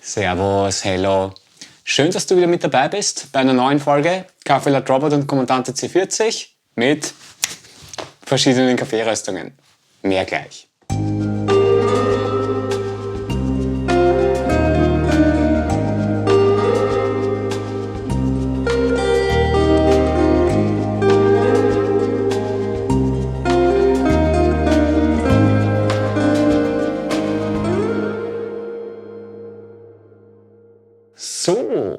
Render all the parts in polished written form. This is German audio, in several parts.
Servus, hello. Schön, dass du wieder mit dabei bist bei einer neuen Folge Kaffee Latte Robert und Kommandante C40 mit verschiedenen Kaffeeröstungen. Mehr gleich. So,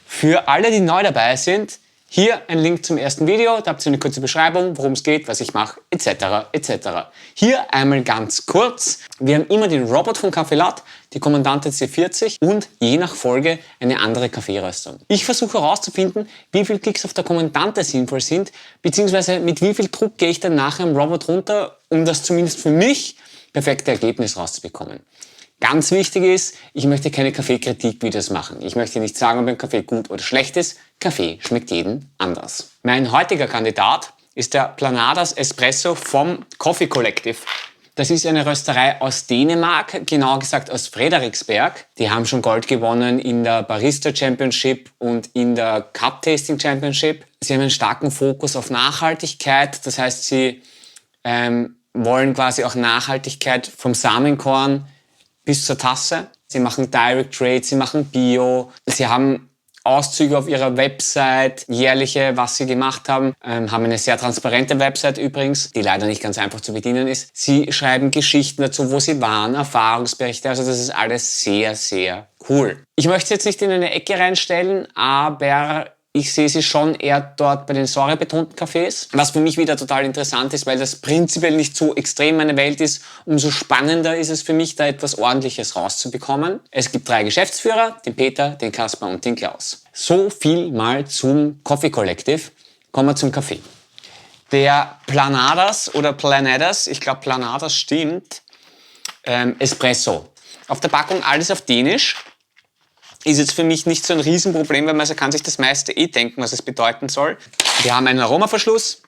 für alle, die neu dabei sind, hier ein Link zum ersten Video, da habt ihr eine kurze Beschreibung, worum es geht, was ich mache, etc. etc. Hier einmal ganz kurz, wir haben immer den Robot von Kaffee Latte, die Kommandante C40 und je nach Folge eine andere Kaffeeröstung. Ich versuche herauszufinden, wie viele Klicks auf der Kommandante sinnvoll sind, beziehungsweise mit wie viel Druck gehe ich dann nachher im Robot runter, um das zumindest für mich perfekte Ergebnis rauszubekommen. Ganz wichtig ist, ich möchte keine Kaffeekritik-Videos machen. Ich möchte nicht sagen, ob ein Kaffee gut oder schlecht ist. Kaffee schmeckt jedem anders. Mein heutiger Kandidat ist der Planadas Espresso vom Coffee Collective. Das ist eine Rösterei aus Dänemark, genauer gesagt aus Frederiksberg. Die haben schon Gold gewonnen in der Barista Championship und in der Cup Tasting Championship. Sie haben einen starken Fokus auf Nachhaltigkeit. Das heißt, sie wollen quasi auch Nachhaltigkeit vom Samenkorn bis zur Tasse. Sie machen Direct Trade, sie machen Bio. Sie haben Auszüge auf ihrer Website, jährliche, was sie gemacht haben. Haben eine sehr transparente Website übrigens, die leider nicht ganz einfach zu bedienen ist. Sie schreiben Geschichten dazu, wo sie waren, Erfahrungsberichte. Also das ist alles sehr, sehr cool. Ich möchte jetzt nicht in eine Ecke reinstellen, aber ich sehe sie schon eher dort bei den säurebetonten Kaffees, was für mich wieder total interessant ist, weil das prinzipiell nicht so extrem meine Welt ist. Umso spannender ist es für mich, da etwas Ordentliches rauszubekommen. Es gibt 3 Geschäftsführer, den Peter, den Kaspar und den Klaus. So viel mal zum Coffee Collective. Kommen wir zum Kaffee. Der Planadas oder Planadas, ich glaube Planadas stimmt, Espresso. Auf der Packung alles auf Dänisch. Ist jetzt für mich nicht so ein Riesenproblem, weil man kann sich das meiste denken, was es bedeuten soll. Wir haben einen Aromaverschluss,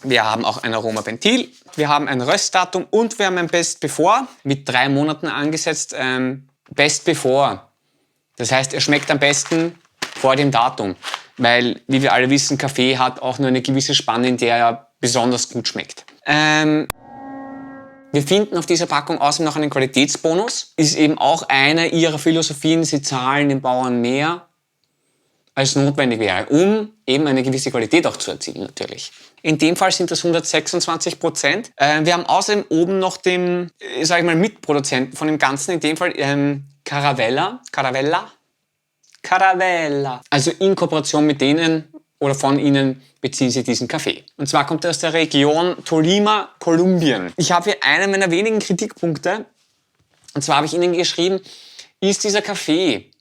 wir haben auch ein Aromaventil, wir haben ein Röstdatum und wir haben ein Best Before mit 3 Monaten angesetzt. Best Before. Das heißt, er schmeckt am besten vor dem Datum, weil, wie wir alle wissen, Kaffee hat auch nur eine gewisse Spanne, in der er besonders gut schmeckt. Wir finden auf dieser Packung außerdem noch einen Qualitätsbonus. Ist eben auch eine ihrer Philosophien, sie zahlen den Bauern mehr, als notwendig wäre, um eben eine gewisse Qualität auch zu erzielen natürlich. In dem Fall sind das 126%. Wir haben außerdem oben noch den, sag ich mal, Mitproduzenten von dem Ganzen, in dem Fall Caravella. Also in Kooperation mit denen oder von ihnen beziehen sie diesen Kaffee. Und zwar kommt er aus der Region Tolima, Kolumbien. Ich habe hier einen meiner wenigen Kritikpunkte. Und zwar habe ich ihnen geschrieben, ist dieser Kaffee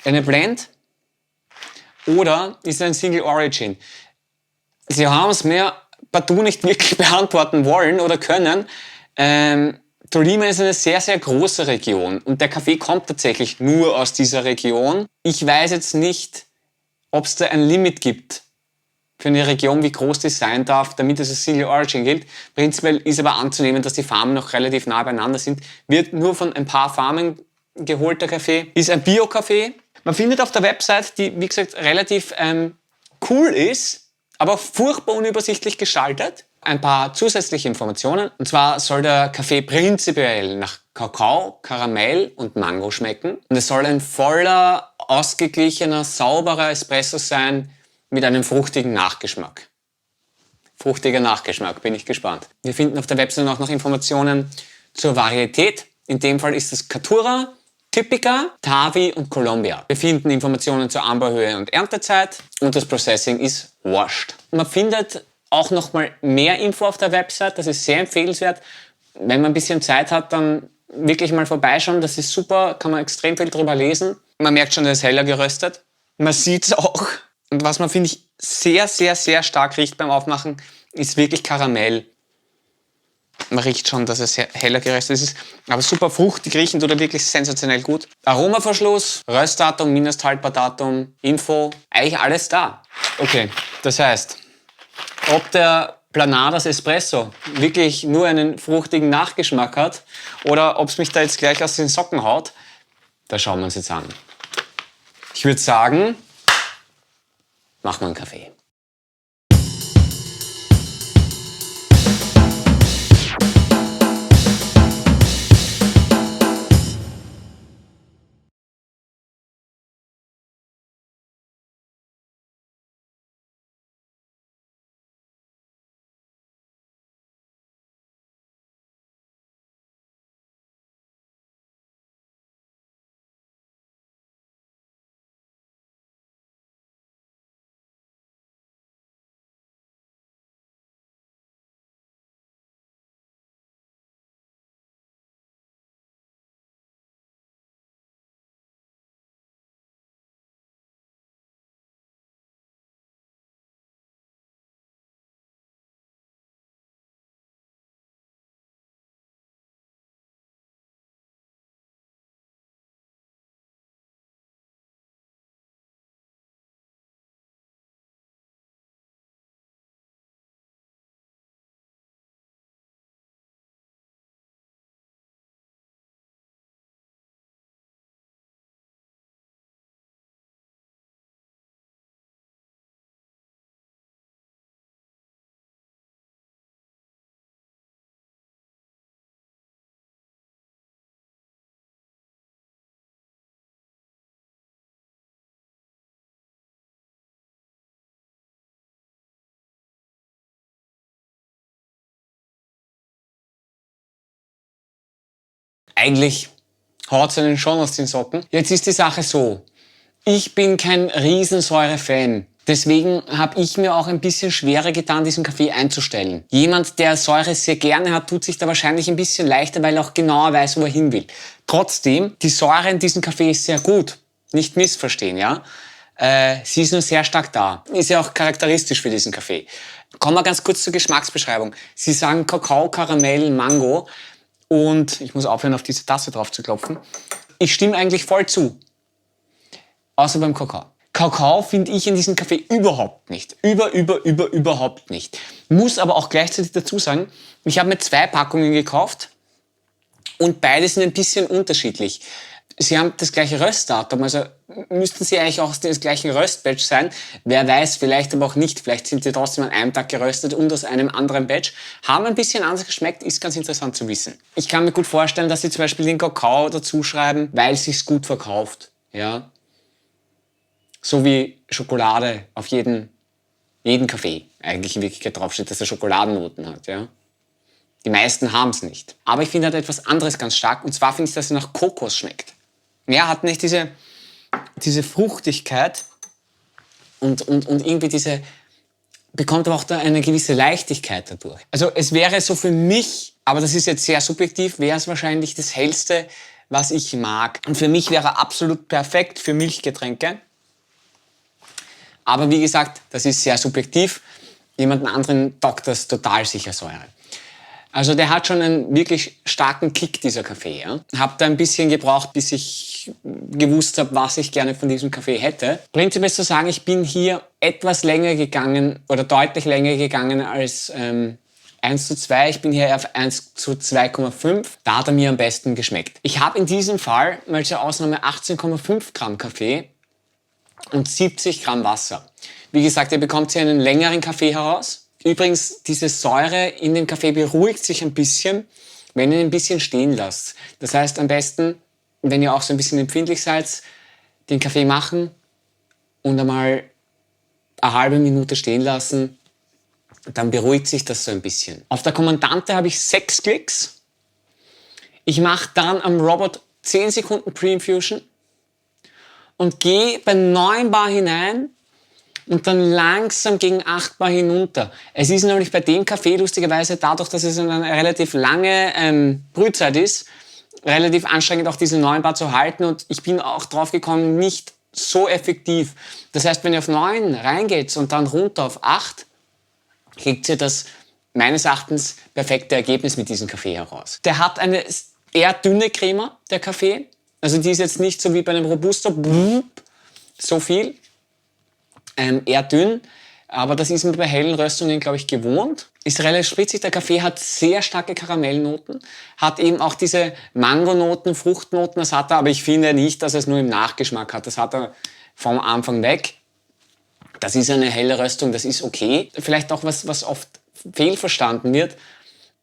eine Blend oder ist er ein Single Origin? Sie haben es mir partout nicht wirklich beantworten wollen oder können. Tolima ist eine sehr, sehr große Region und der Kaffee kommt tatsächlich nur aus dieser Region. Ich weiß jetzt nicht, ob es da ein Limit gibt für eine Region, wie groß die sein darf, damit es als Single Origin gilt. Prinzipiell ist aber anzunehmen, dass die Farmen noch relativ nah beieinander sind. Wird nur von ein paar Farmen geholter Kaffee. Ist ein Bio-Kaffee. Man findet auf der Website, die wie gesagt relativ cool ist, aber furchtbar unübersichtlich gestaltet, ein paar zusätzliche Informationen. Und zwar soll der Kaffee prinzipiell nach Kakao, Karamell und Mango schmecken. Und es soll ein voller, ausgeglichener, sauberer Espresso sein mit einem fruchtigen Nachgeschmack. Fruchtiger Nachgeschmack, bin ich gespannt. Wir finden auf der Website auch noch Informationen zur Varietät. In dem Fall ist es Caturra, Typica, Tavi und Colombia. Wir finden Informationen zur Anbauhöhe und Erntezeit und das Processing ist washed. Man findet auch noch mal mehr Info auf der Website, das ist sehr empfehlenswert. Wenn man ein bisschen Zeit hat, dann wirklich mal vorbeischauen, das ist super, kann man extrem viel drüber lesen. Man merkt schon, es ist heller geröstet. Man sieht es auch. Und was man, finde ich, sehr, sehr, sehr stark riecht beim Aufmachen, ist wirklich Karamell. Man riecht schon, dass es heller geröstet ist. Aber super fruchtig riechend oder wirklich sensationell gut. Aromaverschluss, Röstdatum, Mindesthaltbardatum, Info, eigentlich alles da. Okay, das heißt, ob der Planadas Espresso wirklich nur einen fruchtigen Nachgeschmack hat oder ob es mich da jetzt gleich aus den Socken haut, Da schauen wir uns jetzt an. Ich würde sagen, machen wir einen Kaffee. Eigentlich haut es einen schon aus den Socken. Jetzt ist die Sache so, ich bin kein Riesensäure-Fan. Deswegen habe ich mir auch ein bisschen schwerer getan, diesen Kaffee einzustellen. Jemand, der Säure sehr gerne hat, tut sich da wahrscheinlich ein bisschen leichter, weil er auch genauer weiß, wo er hin will. Trotzdem, die Säure in diesem Kaffee ist sehr gut. Nicht missverstehen, ja? Sie ist nur sehr stark da. Ist ja auch charakteristisch für diesen Kaffee. Kommen wir ganz kurz zur Geschmacksbeschreibung. Sie sagen Kakao, Karamell, Mango. Und ich muss aufhören, auf diese Tasse drauf zu klopfen. Ich stimme eigentlich voll zu. Außer beim Kakao. Kakao finde ich in diesem Kaffee überhaupt nicht. Überhaupt nicht. Muss aber auch gleichzeitig dazu sagen, ich habe mir 2 Packungen gekauft und beide sind ein bisschen unterschiedlich. Sie haben das gleiche Röstdatum, also müssten sie eigentlich auch aus dem gleichen Röstbatch sein. Wer weiß, vielleicht aber auch nicht. Vielleicht sind die trotzdem an einem Tag geröstet und aus einem anderen Batch. Haben ein bisschen anders geschmeckt, ist ganz interessant zu wissen. Ich kann mir gut vorstellen, dass sie zum Beispiel den Kakao dazu schreiben, weil es sich gut verkauft. Ja? So wie Schokolade auf jeden Kaffee eigentlich in Wirklichkeit draufsteht, dass er Schokoladennoten hat. Ja? Die meisten haben es nicht. Aber ich finde halt etwas anderes ganz stark. Und zwar finde ich, dass er nach Kokos schmeckt. Ja, hat nicht diese Fruchtigkeit und irgendwie bekommt aber auch da eine gewisse Leichtigkeit dadurch. Also es wäre so für mich, aber das ist jetzt sehr subjektiv, wäre es wahrscheinlich das Hellste, was ich mag. Und für mich wäre er absolut perfekt für Milchgetränke. Aber wie gesagt, das ist sehr subjektiv. Jemanden anderen taugt das total sicher Säure. Also der hat schon einen wirklich starken Kick, dieser Kaffee. Ja? Hab da ein bisschen gebraucht, bis ich gewusst habe, was ich gerne von diesem Kaffee hätte. Prinzipiell ist zu sagen, ich bin hier etwas länger gegangen oder deutlich länger gegangen als 1:2. Ich bin hier auf 1:2,5. Da hat er mir am besten geschmeckt. Ich habe in diesem Fall mal zur Ausnahme 18,5 Gramm Kaffee und 70 Gramm Wasser. Wie gesagt, ihr bekommt hier einen längeren Kaffee heraus. Übrigens, diese Säure in dem Kaffee beruhigt sich ein bisschen, wenn ihr ihn ein bisschen stehen lasst. Das heißt, am besten, wenn ihr auch so ein bisschen empfindlich seid, den Kaffee machen und einmal eine halbe Minute stehen lassen, dann beruhigt sich das so ein bisschen. Auf der Kommandante habe ich 6 Klicks. Ich mache dann am Robot 10 Sekunden Pre-Infusion und gehe bei 9 Bar hinein und dann langsam gegen 8 Bar hinunter. Es ist nämlich bei dem Kaffee lustigerweise dadurch, dass es eine relativ lange Brühzeit ist, relativ anstrengend auch diese 9 Bar zu halten und ich bin auch drauf gekommen, nicht so effektiv. Das heißt, wenn ihr auf 9 reingeht und dann runter auf 8, kriegt ihr das meines Erachtens perfekte Ergebnis mit diesem Kaffee heraus. Der hat eine eher dünne Crema, der Kaffee. Also die ist jetzt nicht so wie bei einem Robusto, so viel. Eher dünn. Aber das ist man bei hellen Röstungen, glaube ich, gewohnt. Ist relativ spritzig. Der Kaffee hat sehr starke Karamellnoten. Hat eben auch diese Mangonoten, Fruchtnoten, das hat er. Aber ich finde nicht, dass er es nur im Nachgeschmack hat. Das hat er vom Anfang weg. Das ist eine helle Röstung, das ist okay. Vielleicht auch was oft fehlverstanden wird.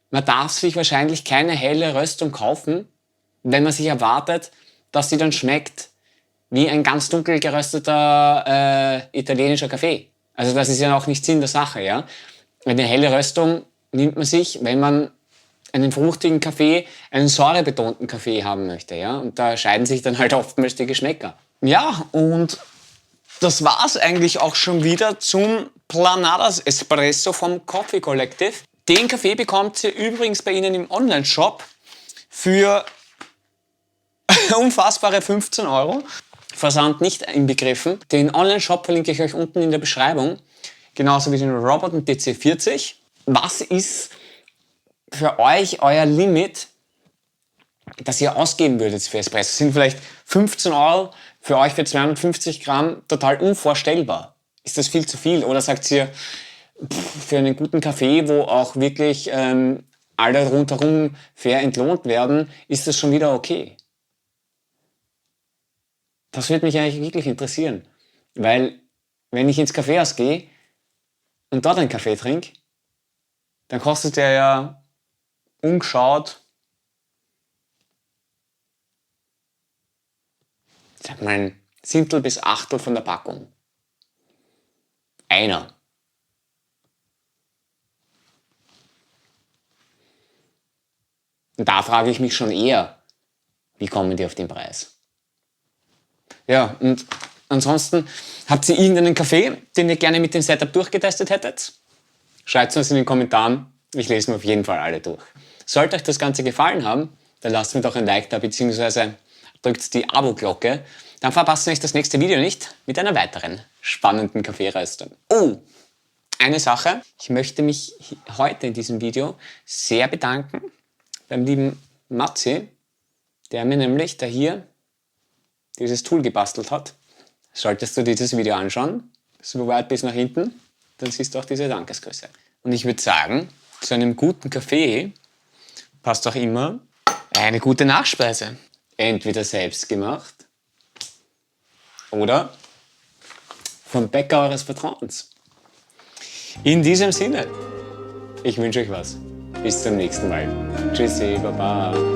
Man darf sich wahrscheinlich keine helle Röstung kaufen, wenn man sich erwartet, dass sie dann schmeckt wie ein ganz dunkel gerösteter italienischer Kaffee. Also das ist ja auch nicht Sinn der Sache, ja. Eine helle Röstung nimmt man sich, wenn man einen fruchtigen Kaffee, einen säurebetonten Kaffee haben möchte, ja. Und da scheiden sich dann halt oftmals die Geschmäcker. Ja, und das war's eigentlich auch schon wieder zum Planadas Espresso vom Coffee Collective. Den Kaffee bekommt ihr übrigens bei ihnen im Online-Shop für unfassbare 15 €. Versand nicht inbegriffen. Den Online-Shop verlinke ich euch unten in der Beschreibung. Genauso wie den Robot und DC40. Was ist für euch euer Limit, das ihr ausgeben würdet für Espresso? Das sind vielleicht 15 € für euch für 250 Gramm total unvorstellbar. Ist das viel zu viel? Oder sagt ihr, für einen guten Kaffee, wo auch wirklich alle rundherum fair entlohnt werden, ist das schon wieder okay? Das würde mich eigentlich wirklich interessieren. Weil, wenn ich ins Kaffeehaus gehe und dort einen Kaffee trinke, dann kostet der ja umgeschaut, sag mal, ein Siebtel bis Achtel von der Packung. Einer. Und da frage ich mich schon eher, wie kommen die auf den Preis? Ja, und ansonsten, habt ihr irgendeinen Kaffee, den ihr gerne mit dem Setup durchgetestet hättet? Schreibt es uns in den Kommentaren, ich lese mir auf jeden Fall alle durch. Sollte euch das Ganze gefallen haben, dann lasst mir doch ein Like da, beziehungsweise drückt die Abo-Glocke. Dann verpasst ihr euch das nächste Video nicht mit einer weiteren spannenden Kaffeeröstung. Oh, eine Sache, ich möchte mich heute in diesem Video sehr bedanken beim lieben Matzi, der mir nämlich da hier dieses Tool gebastelt hat. Solltest du dieses Video anschauen, so weit bis nach hinten, dann siehst du auch diese Dankesgrüße. Und ich würde sagen, zu einem guten Kaffee passt auch immer eine gute Nachspeise. Entweder selbst gemacht oder vom Bäcker eures Vertrauens. In diesem Sinne, ich wünsche euch was. Bis zum nächsten Mal. Tschüssi, Baba.